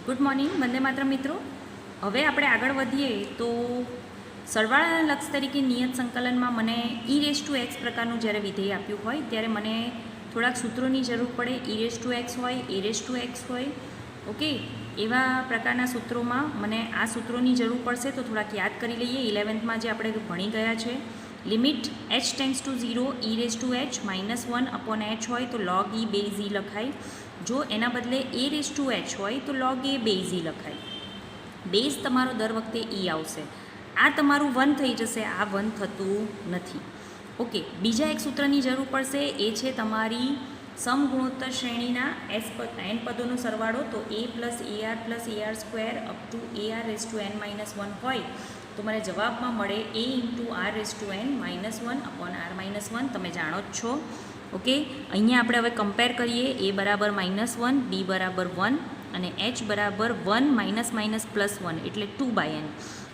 Good morning, Vande Mataram મિત્રો. હવે આપણે આગળ વધીએ તો સરવાળાના લક્ષ તરીકે નિયત સંકલનમાં મને e⁴ પ્રકારનું જ્યારે વિધેય આપ્યું હોય ત્યારે મને થોડાક સૂત્રોની જરૂર પડે. e⁴ હોય, a⁴ હોય, ઓકે, એવા પ્રકારના સૂત્રોમાં મને આ સૂત્રોની જરૂર પડશે. તો થોડાક યાદ કરી લઈએ. 11th જે આપણે ભણી ગયા છે, લિમિટ h → 0 e⁻ -1/h હોય તો log e બેઝ e લખાય. જો એના બદલે a⁻h હોય તો log a બેઝ e લખાય. બેઝ તમારો દર વખતે e આવશે. આ તમારું 1 થઈ જશે, આ 1 થતું નથી. ઓકે, બીજા એક સૂત્રની જરૂર પડશે. એ છે તમારી સમગુણોત્તર શ્રેણીના n પદોનો સરવાળો. તો a + ar + ar² up to ar⁻n−1 હોય તો મને જવાબમાં મળે a × r⁻n−1/r−1. તમે જાણો જ છો. ઓકે, અહીંયા આપણે હવે કમ્પેર કરીએ. a = -1, b = 1 અને h = 1 ±+1 એટલે 2/n.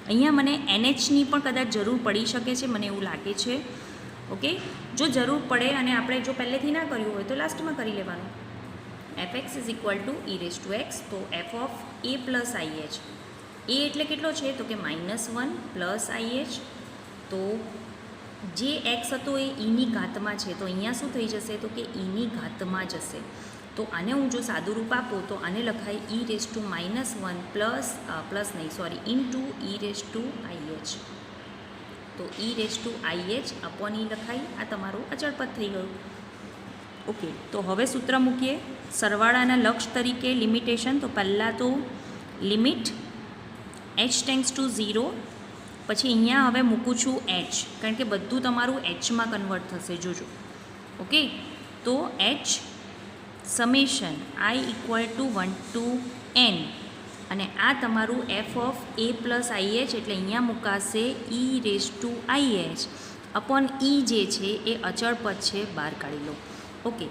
અહીંયા મને NHની પણ કદાચ જરૂર પડી શકે છે, મને એવું લાગે છે. ઓકે, જો જરૂર પડે અને આપણે જો પહેલેથી ના કર્યું હોય તો લાસ્ટમાં કરી લેવાનું. fx = e⁻x. તો f of a + ih. a એટલે કેટલો છે તો કે -1 + ih. તો જે x હતો એ eની ઘાતમાં છે, તો અહીંયા શું થઈ જશે તો કે eની ઘાતમાં જશે. તો આને હું જો સાદું રૂપ આપું તો આને લખાય e⁻1 * e⁻ih. તો e⁻ih/e લખાય. આ તમારું અચળ પદ થઈ ગયું. ઓકે, તો હવે સૂત્ર મૂકીએ સરવાળાના લક્ષ તરીકે લિમિટેશન. તો પહેલાં તો લિમિટ h → 0, પછી અહીંયા હવે મૂકું છું h, કારણ કે બધું તમારું hમાં કન્વર્ટ થશે, જોજો. ઓકે, તો h summation i = 1 to n અને આ તમારું f ઓફ a + ih એટલે અહીંયા મુકાશે e⁻ih/e જે છે એ અચળ પદ છે, બહાર કાઢી લો. ઓકે,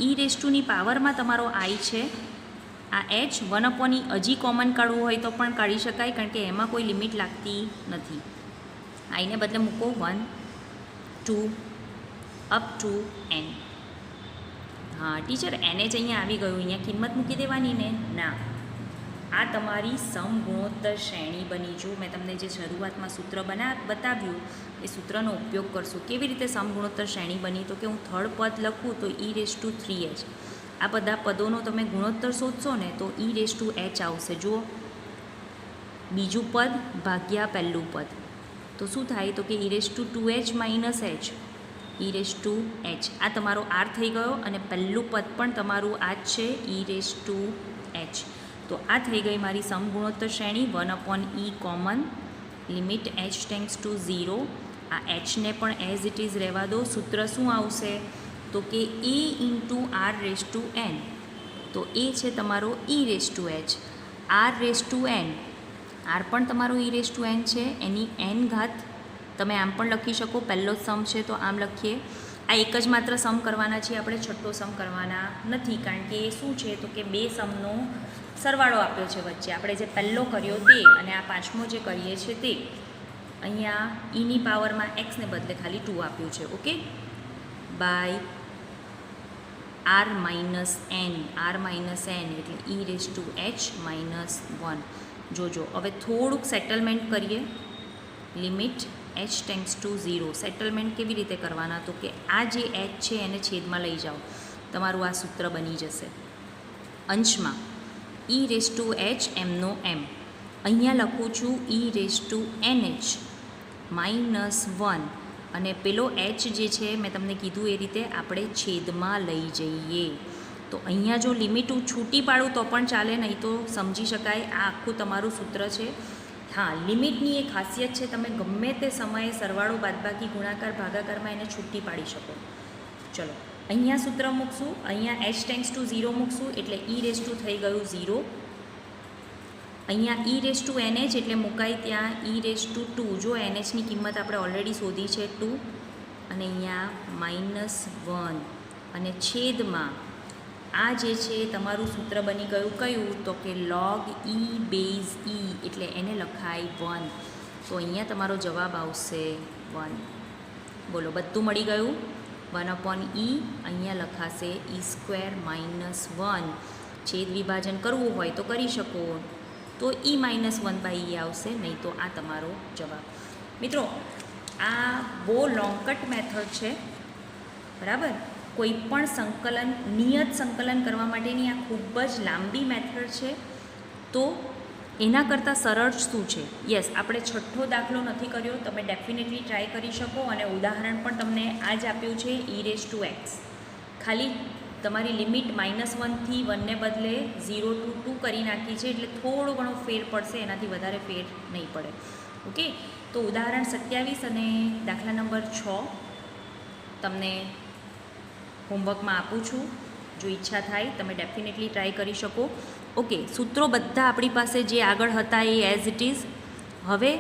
e⁻ની પાવરમાં તમારો i છે. આ h 1/e હજી કોમન કાઢવું હોય તો પણ કાઢી શકાય, કારણ કે એમાં કોઈ લિમિટ લાગતી નથી. આઈને બદલે મૂકો 1, 2 અપ ટુ n. હા ટીચર, n જ અહીંયા આવી ગયું, અહીંયા કિંમત મૂકી દેવાની ને? ના, આ તમારી સમગુણોત્તર શ્રેણી બની. જો મેં તમને જે શરૂઆતમાં સૂત્ર બતાવ્યું એ સૂત્રનો ઉપયોગ કરશું. કેવી રીતે સમગુણોત્તર શ્રેણી બની? તો કે હું થર્ડ પદ લખું તો e⁻3h. આ બધા પદોનો તમે ગુણોત્તર શોધશો ને તો e⁻h આવશે. જુઓ, બીજું પદ ભાગ્યા પહેલું પદ, તો શું થાય તો કે e⁻2h - h e⁻h. આ તમારો r થઈ ગયો અને પહેલું પદ પણ તમારું આ જ છે, e⁻h. તો આ થઈ ગઈ મારી સમગુણોત્તર શ્રેણી. 1/e common, limit h → 0. આ hને પણ એઝ ઇટ ઇઝ રહેવા દો. સૂત્ર શું આવશે તો કે a × r⁻n. તો એ છે તમારો e⁻h. r⁻n, r પણ તમારો e⁻n છે, એની n ઘાત તમે આમ પણ લખી શકો. પહેલો સમ છે તો આમ લખીએ. આ એક જ માત્ર સમ કરવાના છીએ આપણે, છઠ્ઠો સમ કરવાના નથી, કારણ કે એ શું છે તો કે બે સમનો સરવાળો આપ્યો છે વચ્ચે. આપણે જે પહેલો કર્યો તે અને આ પાંચમો જે કરીએ છીએ તે, અહીંયા eની પાવરમાં xને બદલે ખાલી 2 આપ્યું છે. ઓકે, બાય r-n એટલે e⁻h-1. જોજો, હવે થોડુંક સેટલમેન્ટ કરીએ. Limit h → 0. સેટલમેન્ટ કેવી રીતે કરવાના? તો કે આ જે h છે એને છેદમાં લઈ જાઓ, તમારું આ સૂત્ર બની જશે. અંશમાં e⁻h એમનો એમ, અહીંયા લખું છું e⁻nh-1 અને પેલો h જે છે મેં તમને કીધું એ રીતે આપણે છેદમાં લઈ જઈએ. તો અહીંયા જો લિમિટ હું છૂટી પાડું તો પણ ચાલે, નહીં તો સમજી શકાય આ આખું તમારું સૂત્ર છે. હા, લિમિટની એક ખાસિયત છે, તમે ગમે તે સમયે સરવાળો, બાદબાકી, ગુણાકાર, ભાગાકારમાં એને છૂટી પાડી શકો. ચલો, અહીંયા સૂત્ર મૂકશું, અહીંયા h → 0 મૂકશું એટલે e⁻ થઈ ગયું 0. અહીંયા e⁻nh એટલે મુકાય ત્યાં e⁻2. જો nhની કિંમત આપણે ઓલરેડી શોધી છે 2, અને અહીંયા -1 અને છેદમાં આ જે છે તમારું સૂત્ર બની ગયું કયું તો કે log e બેઝ e એટલે એને લખાય 1. તો અહીંયા તમારો જવાબ આવશે 1. બોલો, બધું મળી ગયું? 1/e અહીંયા લખાશે e²-1. છેદ વિભાજન કરવું હોય તો કરી શકો, તો e-1/e આવશે, નહીં તો આ તમારો જવાબ. મિત્રો આ બહુ લોંગકટ મેથડ છે, બરાબર. કોઈ પણ સંકલન, નિયત સંકલન કરવા માટેની આ ખૂબ જ લાંબી મેથડ છે. તો એના કરતાં સરળ શું છે? યસ, આપણે છઠ્ઠો દાખલો નથી કર્યો, તમે ડેફિનેટલી ટ્રાય કરી શકો. અને ઉદાહરણ પણ તમને આ જ આપ્યું છે, e⁻x. ખાલી તમારી લિમિટ -1 થી 1 ને બદલે 0 to 2 કરી નાખી છે, એટલે થોડો ઘણો ફેર પડશે, એનાથી વધારે ફેર નહીં પડે. ઓકે, તો ઉદાહરણ 27 અને દાખલા નંબર 6 તમને હોમવર્કમાં આપું છું. જો ઈચ્છા થાય તમે ડેફિનેટલી ટ્રાય કરી શકો. ઓકે, સૂત્રો બધા આપણી પાસે જે આગળ હતા એ એઝ ઇટ ઇઝ. હવે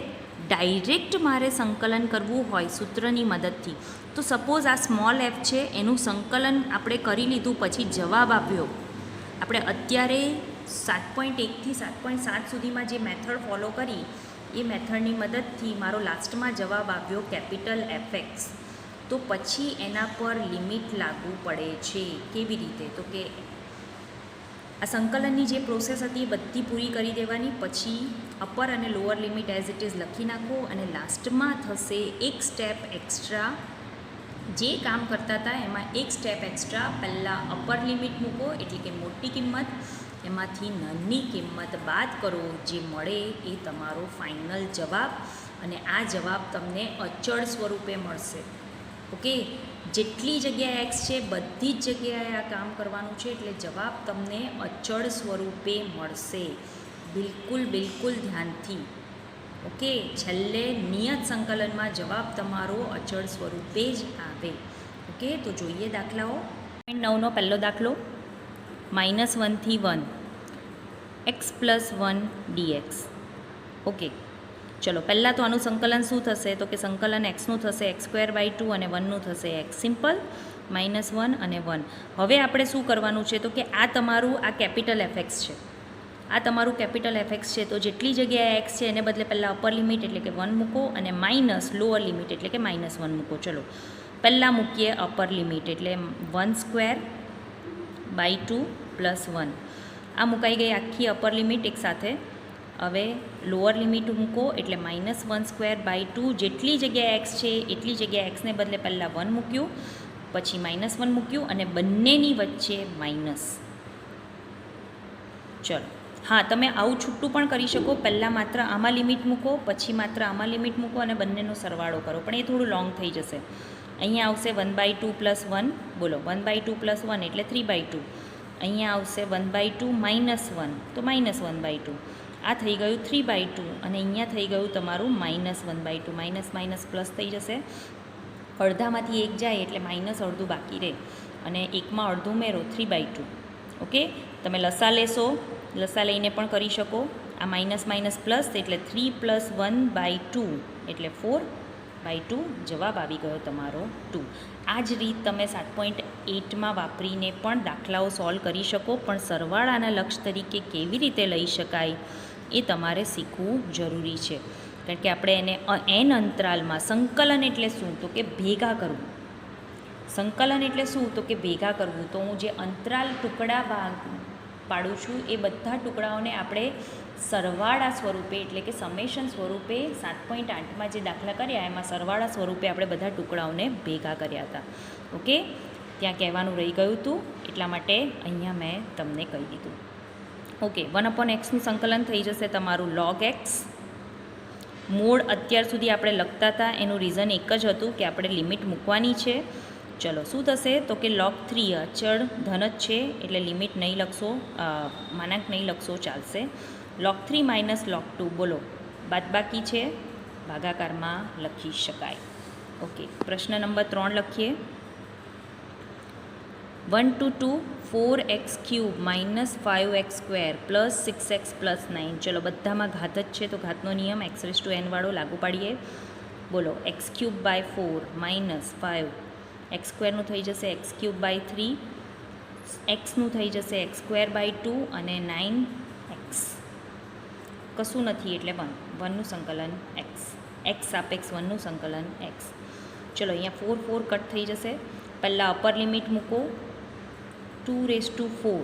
ડાયરેક્ટ મારે સંકલન કરવું હોય સૂત્રની મદદથી, તો સપોઝ આ સ્મોલ એફ છે, એનું સંકલન આપણે કરી લીધું, પછી જવાબ આપ્યો. આપણે અત્યારે 7.1 થી 7.7 સુધીમાં જે મેથડ ફોલો કરી, એ મેથડની મદદથી મારો લાસ્ટમાં જવાબ આવ્યો કેપિટલ Fx. તો પછી એના પર લિમિટ લાગુ પડે છે. કેવી રીતે? તો કે આ સંકલનની જે પ્રોસેસ હતી એ બધી પૂરી કરી દેવાની, પછી અપર અને lower limit as it is લખી નાખો, અને લાસ્ટમાં થશે એક સ્ટેપ એક્સ્ટ્રા. જે કામ કરતા હતા એમાં એક સ્ટેપ એક્સ્ટ્રા. પહેલાં અપર લિમિટ મૂકો, એટલે કે મોટી કિંમત, એમાંથી નાની કિંમત બાદ કરો, જે મળે એ તમારો ફાઇનલ જવાબ. અને આ જવાબ તમને અચળ સ્વરૂપે મળશે. ઓકે, જેટલી જગ્યાએ એક્સ છે બધી જ જગ્યાએ આ કામ કરવાનું છે, એટલે જવાબ તમને અચળ સ્વરૂપે મળશે. બિલકુલ ધ્યાનથી. ઓકે, છેલ્લે નિયત સંકલનમાં જવાબ તમારો અચળ સ્વરૂપે જ આવે. ઓકે, તો જોઈએ દાખલાઓ. 9નો પહેલો દાખલો, -1 થી 1 x + 1 dx. ઓકે, ચલો પહેલાં તો આનું સંકલન શું થશે? તો કે સંકલન એક્સનું થશે x²/2 અને 1નું થશે x. સિમ્પલ, -1 અને 1. હવે આપણે શું કરવાનું છે? તો કે આ તમારું આ કેપિટલ Fx છે, આ તમારું કેપિટલ Fx છે. તો જેટલી જગ્યાએ x છે એને બદલે પહેલાં અપર લિમિટ એટલે કે 1 મૂકો, અને માઇનસ લોઅર લિમિટ એટલે કે -1 મૂકો. ચલો પહેલાં મૂકીએ અપર લિમિટ, એટલે 1²/2 + 1. આ મુકાઈ ગઈ આખી અપર લિમિટ એક સાથે. હવે લોઅર લિમિટ મૂકો, એટલે -1²/2. જેટલી જગ્યાએ x છે એટલી જગ્યાએ xને બદલે પહેલાં 1 મૂક્યું, પછી -1 મૂક્યું, અને બંનેની વચ્ચે માઇનસ. ચલો, હા, તમે આવું છૂટું પણ કરી શકો. પહેલાં માત્ર આમાં લિમિટ મૂકો, પછી માત્ર આમાં લિમિટ મૂકો, અને બંનેનો સરવાળો કરો, પણ એ થોડું લોંગ થઈ જશે. અહીંયા આવશે 1/2 + 1. બોલો, 1/2 + 1 એટલે 3/2. અહીંયા આવશે 1/2 - 1, તો -1/2. આ થઈ ગયું 3/2, અને અહીંયા થઈ ગયું તમારું -1/2. માઇનસ પ્લસ થઈ જશે. અડધામાંથી એક જાય એટલે -અડધું બાકી રહે, અને એકમાં અડધું ઉમેરો, 3/2. ઓકે, તમે લસા લેશો, લસા લઈને પણ કરી શકો. આ માઇનસ પ્લસ એટલે 3 + 1/2 એટલે 4/2. જવાબ આવી ગયો તમારો 2. આ જ રીત તમે 7.8માં વાપરીને પણ દાખલાઓ સોલ્વ કરી શકો, પણ સરવાળાના લક્ષ તરીકે કેવી રીતે લઈ શકાય એ તમારે શીખવું જરૂરી છે. કારણ કે આપણે એને અંતરાલમાં સંકલન એટલે શું? તો કે ભેગા કરવું. સંકલન એટલે શું? તો કે ભેગા કરવું. તો હું જે અંતરાલ ટુકડા પાડું છું એ બધા ટુકડાઓને આપણે સરવાળા સ્વરૂપે એટલે કે સમેશન સ્વરૂપે 7.8માં જે દાખલા કર્યા એમાં સરવાળા સ્વરૂપે આપણે બધા ટુકડાઓને ભેગા કર્યા હતા. ઓકે, ત્યાં કહેવાનું રહી ગયું હતું, એટલા માટે અહીંયા મેં તમને કહી દીધું. ઓકે, 1/xનું સંકલન થઈ જશે તમારું log x. મૂળ અત્યાર સુધી આપણે લખતા હતા એનું રીઝન એક જ હતું કે આપણે લિમિટ મૂકવાની છે. ચલો, શું થશે? તો કે log 3 અચળ ધન જ છે, એટલે લિમિટ નહીં લખશો, માનાંક નહીં લખશો, ચાલશે. log 3 - log 2. બોલો, બાદબાકી છે, ભાગાકારમાં લખી શકાય. ઓકે, પ્રશ્ન નંબર 3 લખીએ. 1 to 2 4x³ - 5x² + 6x + 9. ચલો, બધામાં ઘાત જ છે, તો ઘાતનો નિયમ x⁻n વાળો લાગુ પાડીએ. બોલો, x³ / 4 - 5. x² થઈ જશે x³ / 3, xનું થઈ જશે x² / 2, અને 9x કશું નથી એટલે 1. 1નું સંકલન x સાપેક્ષ 1નું સંકલન x. ચલો, અહીંયા 4 કટ થઈ જશે. પહેલાં અપર લિમિટ મૂકો 2⁴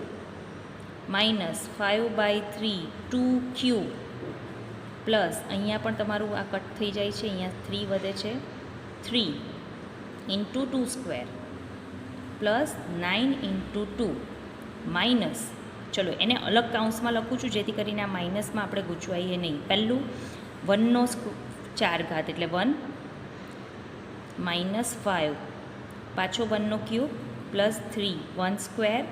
માઇનસ 5/3 2³ પ્લસ અહીંયા પણ તમારું આ કટ થઈ જાય છે, અહીંયા 3 વધે છે 3 × 2² પ્લસ 9 × 2 માઇનસ, ચલો એને અલગ કાઉન્સમાં લખું છું જેથી કરીને આ માઇનસમાં આપણે ગૂંચવાઈએ નહીં. પહેલું 1નો 4 ઘાત એટલે 1 માઇનસ 5 પાછો 1³ પ્લસ 3 1²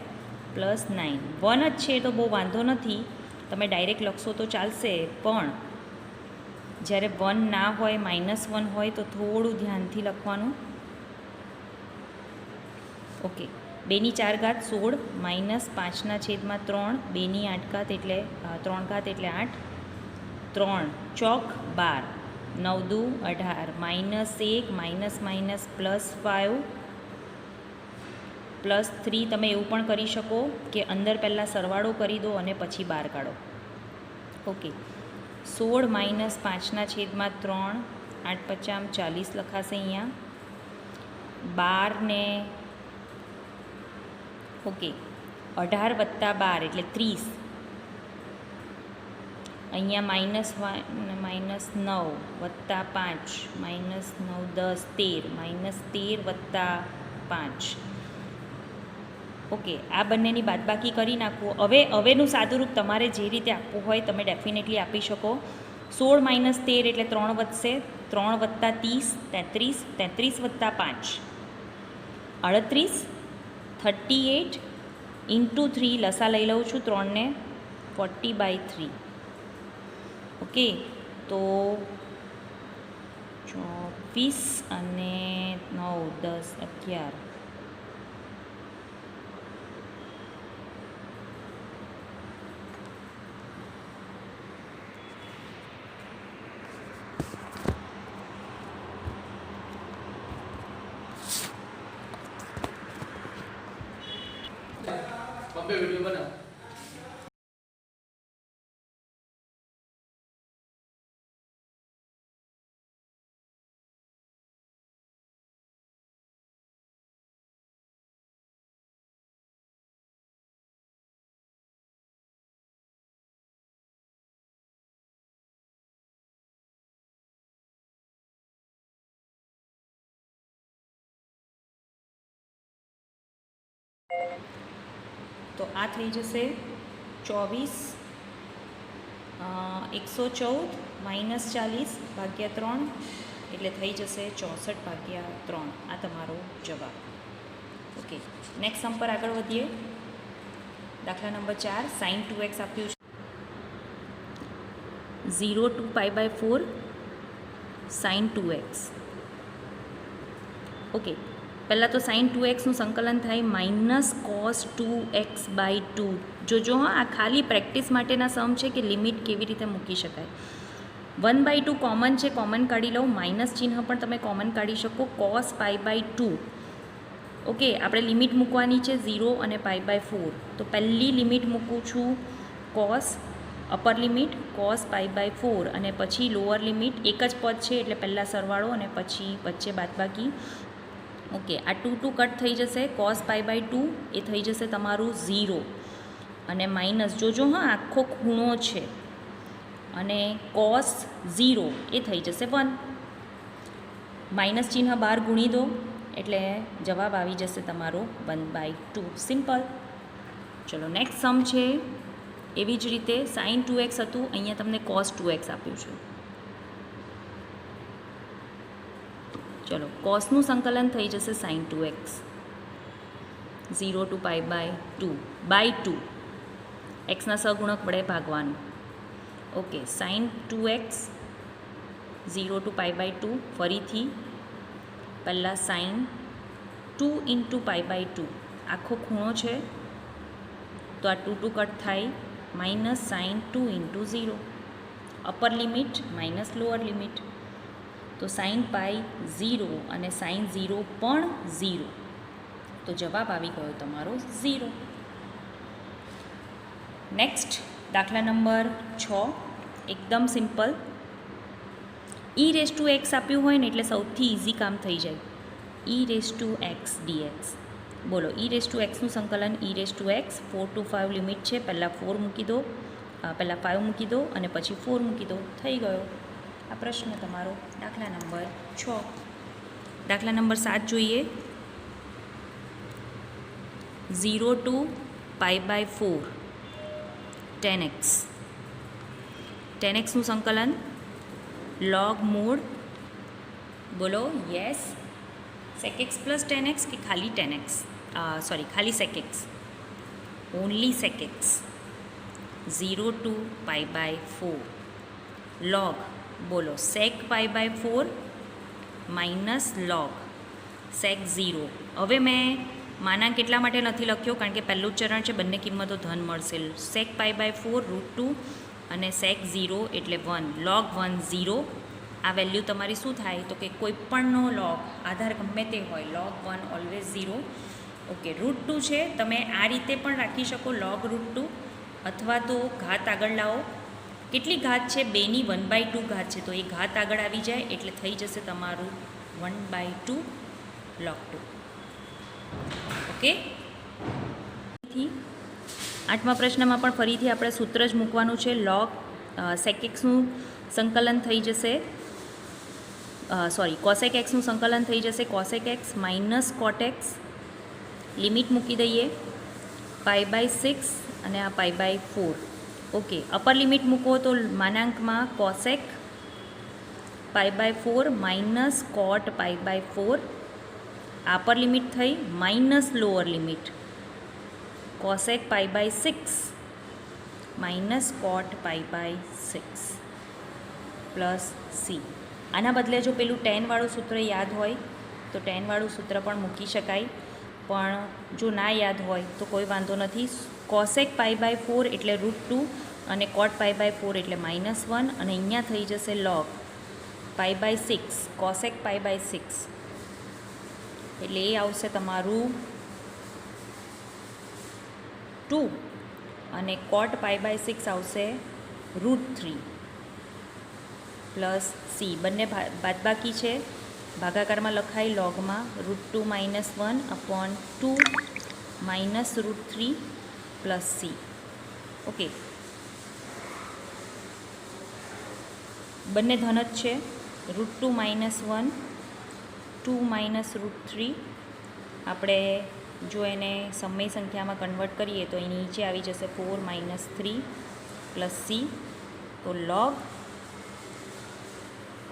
પ્લસ 9. 1 જ છે તો બહુ વાંધો નથી, તમે ડાયરેક્ટ લખશો તો ચાલશે, પણ જ્યારે 1 ના હોય -1 હોય તો થોડું ધ્યાનથી લખવાનું. ઓકે, 2ની 4 ઘાત 16 માઇનસ 5/3 2ની 8 ઘાત એટલે 3 ઘાત એટલે 8 3 ચોક 12 9 દુ 18 -1 માઇનસ માઇનસ પ્લસ 5 પ્લસ 3. તમે એવું પણ કરી શકો કે અંદર પહેલાં સરવાળો કરી દો અને પછી બહાર કાઢો. ઓકે, 16 માઇનસ 5/3 8 × 5 = 40 લખાશે અહીંયા. 12 ને ઓકે 18 + 12 એટલે 30. અહીંયા -9 + 5 -9 10 13 -13 + 5. ઓકે, આ બંનેની બાદબાકી કરી નાખવું. હવેનું સાદુરૂપ તમારે જે રીતે આપવું હોય તમે ડેફિનેટલી આપી શકો. 16 - 13 એટલે 3 વધશે, 3 + 30 33 33 + 5 38 38 × 3 લસા લઈ લઉં છું 3 ને 40/3. ઓકે, તો 24 અને 9 10 11 वीडियो बना તો આ થઈ જશે 24 114 -40 ભાગ્યા 3 એટલે થઈ જશે 64/3. આ તમારો જવાબ. ઓકે, નેક્સ્ટ સમ પર આગળ વધીએ. દાખલા નંબર 4, sin 2x આપ્યું છે. 0 to π/4 sin 2x. ઓકે, પહેલાં તો sin 2xનું સંકલન થાય -cos 2x/2. જોજો હા, આ ખાલી પ્રેક્ટિસ માટેના સમ છે કે લિમિટ કેવી રીતે મૂકી શકાય. 1/2 કોમન છે, કોમન કાઢી લઉં. માઇનસ ચિહ્ન પણ તમે કોમન કાઢી શકો. cos π/2. ઓકે, આપણે લિમિટ મૂકવાની છે 0 અને π/4. તો પહેલી લિમિટ મૂકું છું cos, અપર લિમિટ cos π/4 અને પછી લોઅર લિમિટ. એક જ પદ છે એટલે પહેલાં સરવાળો અને પછી વચ્ચે બાદબાકી. ઓકે, આ 2 કટ થઈ જશે. cos π/2 એ થઈ જશે તમારું 0 અને માઇનસ, જોજો હા આખો ખૂણો છે, અને cos 0 એ થઈ જશે 1. માઇનસ ચિહ્ન બહાર ગુણી દો એટલે જવાબ આવી જશે તમારો 1/2. સિમ્પલ. ચલો નેક્સ્ટ સમ છે. એવી જ રીતે sin 2x હતું, અહીંયા તમને cos 2x આપ્યું છે. ચલો, કોસનું સંકલન થઈ જશે sin 2x. 0 to π/2 એક્સના સહગુણક વડે ભાગવાનું. Okay, sin 2x 0 to π/2. ફરીથી પહેલાં sin 2 × π/2. આખો ખૂણો છે તો આ 2 કટ થાય. Minus sin 2 × 0. Upper limit minus lower limit. તો sin π 0 અને sin 0 પણ 0. તો જવાબ આવી ગયો તમારો 0. નેક્સ્ટ દાખલા નંબર 6, એકદમ સિમ્પલ. e⁻x આપ્યું હોય ને એટલે સૌથી ઇઝી કામ થઈ જાય. e⁻x dx. બોલો e⁻xનું સંકલન e⁻x 4 to 5 લિમિટ છે. પહેલાં 4 મૂકી દો, પહેલાં 5 મૂકી દો અને પછી 4 મૂકી દો. થઈ ગયો આ પ્રશ્ન તમારો. દાખલા નંબર 6. દાખલા નંબર 7 જોઈએ. 0 to π/4 10x. 10xનું સંકલન log મોડ, બોલો yes, sec x plus 10x કે ખાલી 10x, સોરી ખાલી sec x, only sec x. 0 to π/4 log, બોલો sec π/4 માઇનસ log sec 0. હવે મેં માનાંક એટલા માટે નથી લખ્યો કારણ કે પહેલું જ ચરણ છે, બંને કિંમતો ધન મળશે. sec π/4 √2 અને sec 0 એટલે 1, log 1 0. આ વેલ્યુ તમારી શું થાય તો કે કોઈ પણનો log, આધાર ગમે તે હોય, log 1 ઓલવેઝ 0. ઓકે, √2 છે, તમે આ રીતે પણ રાખી શકો log √2, અથવા તો ઘાત આગળ લાવો. કેટલી ઘાત છે? 2ની 1/2 ઘાત છે, તો એ ઘાત આગળ આવી જાય એટલે થઈ જશે તમારું 1/2 log 2. ઓકે, આઠમા પ્રશ્નમાં પણ ફરીથી આપણે સૂત્ર જ મૂકવાનું છે. log sec xનું સંકલન થઈ જશે, cosec xનું સંકલન થઈ જશે cosec x minus cot x. Limit મૂકી દઈએ π/6 અને આ π/4. ઓકે, અપર લિમિટ મૂકો તો માનાંકમાં cosec π/4 minus cot π/4. Upper limit થઈ minus lower limit cosec π/6 minus cot π/6 plus c. આના બદલે જો પેલું ટેનવાળું સૂત્ર યાદ હોય તો ટેનવાળું સૂત્ર પણ મૂકી શકાય, પણ જો ના યાદ હોય તો કોઈ વાંધો નથી. cosec π/4 એટલે √2 અને cot π/4 એટલે -1 અને અહીંયા થઈ જશે log π/6 cosec π/6 એટલે એ આવશે તમારું 2 અને cot π/6 આવશે √3 પ્લસ c. બંને બાદબાકી છે, ભાગાકારમાં લખાય લોગમાં √2 - 1/2 માઇનસ √3 પ્લસ c. ઓકે, બંને ધન જ છે. √2 - 1 2 માઇનસ √3. આપણે જો એને સમય સંખ્યામાં કન્વર્ટ કરીએ તો એની નીચે આવી જશે 4 - 3 પ્લસ c. તો log,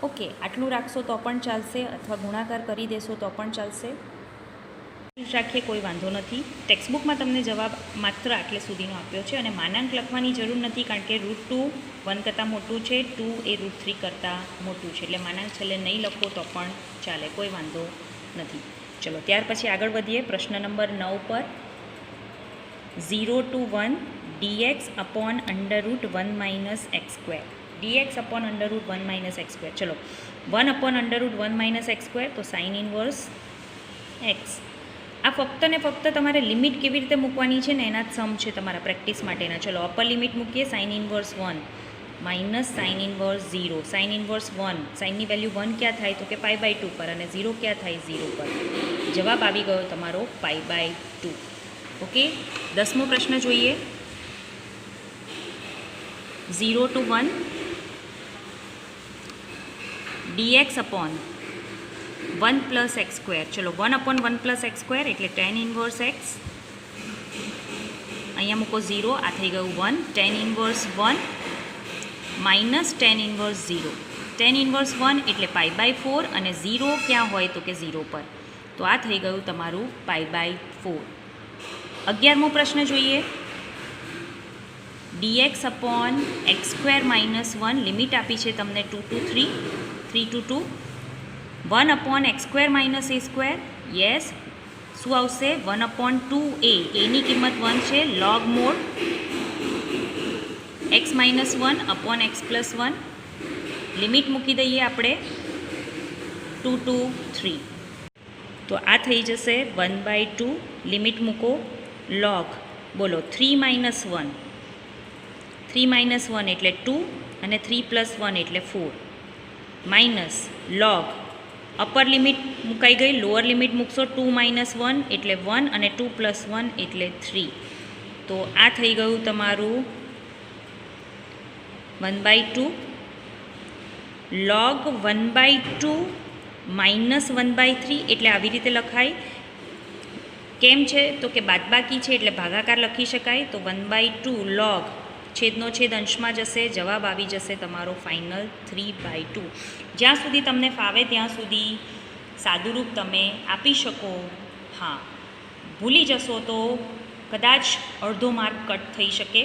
ઓકે, આટલું રાખશો તો પણ ચાલશે, અથવા ગુણાકાર કરી દેશો તો પણ ચાલશે. રાખીએ, કોઈ વાંધો નથી. ટેક્સ્ટબુકમાં તમને જવાબ માત્ર આટલે સુધીનો આપ્યો છે અને માનાંક લખવાની જરૂર નથી કારણ કે √2 1 કરતાં મોટું છે, 2 એ √3 કરતાં મોટું છે, એટલે માનાંક છેલ્લે નહીં લખો તો પણ ચાલે, કોઈ વાંધો નથી. ચલો ત્યાર પછી આગળ વધીએ પ્રશ્ન નંબર 9 પર. 0 to 1 dx upon √1 - x². dx upon √1 - x². ચલો 1 upon √1 - x², તો સાઇન ઇનવર્સ x. આ ફક્ત ને ફક્ત તમારે લિમિટ કેવી રીતે મૂકવાની છે ને એના જ સમ છે તમારા પ્રેક્ટિસ માટેના. ચલો અપર લિમિટ મૂકીએ, sine inverse 1 minus sine inverse 0. Sine inverse 1, સાઇનની વેલ્યુ 1 ક્યાં થાય તો કે π/2 પર, અને 0 ક્યાં થાય 0 પર. જવાબ આવી ગયો તમારો π/2. ઓકે, 10મો પ્રશ્ન જોઈએ. 0 to 1 dx upon 1 plus x². ચલો 1 upon 1 plus x² એટલે tan ઇનવર્સ x. અહીંયા મૂકો 0, આ થઈ ગયું 1. tan inverse 1 minus tan inverse 0. tan inverse 1 એટલે π/4 અને 0 ક્યાં હોય તો કે 0 પર. તો આ થઈ ગયું તમારું π/4. 11મો પ્રશ્ન જોઈએ. dx upon x² - 1, લિમિટ આપી છે તમને 2 to 3, 3 to 2. 1 upon x² - a², yes, શું આવશે 1 upon 2a. એની કિંમત 1 છે, log mode x - 1 upon x plus 1. Limit મૂકી દઈએ આપણે 2 to 3. તો આ થઈ જશે 1/2. લિમિટ મૂકો log, બોલો 3 - 1. 3 - 1 એટલે 2 અને 3 + 1 એટલે 4 માઇનસ log અપર લિમિટ મુકાઈ ગઈ, લોઅર લિમિટ મૂકશો 2 - 1 એટલે 1 અને 2 + 1 એટલે 3. તો આ થઈ ગયું તમારું 1/2 log 1/2 - 1/3 એટલે આવી રીતે લખાય. કેમ છે તો કે બાદબાકી છે એટલે ભાગાકાર લખી શકાય. તો 1/2 log છેદનો છેદ અંશમાં જશે, જવાબ આવી જશે તમારો ફાઇનલ 3/2. જ્યાં સુધી તમને ફાવે ત્યાં સુધી સાદુરૂપ તમે આપી શકો. હા, ભૂલી જશો તો કદાચ અડધો માર્ક કટ થઈ શકે.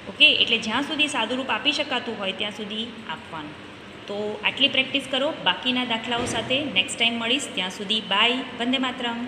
ઓકે, એટલે જ્યાં સુધી સાદુરૂપ આપી શકાતું હોય ત્યાં સુધી આપવાનું. તો આટલી પ્રેક્ટિસ કરો. બાકીના દાખલાઓ સાથે નેક્સ્ટ ટાઈમ મળીશ. ત્યાં સુધી બાય. વંદે માતરમ.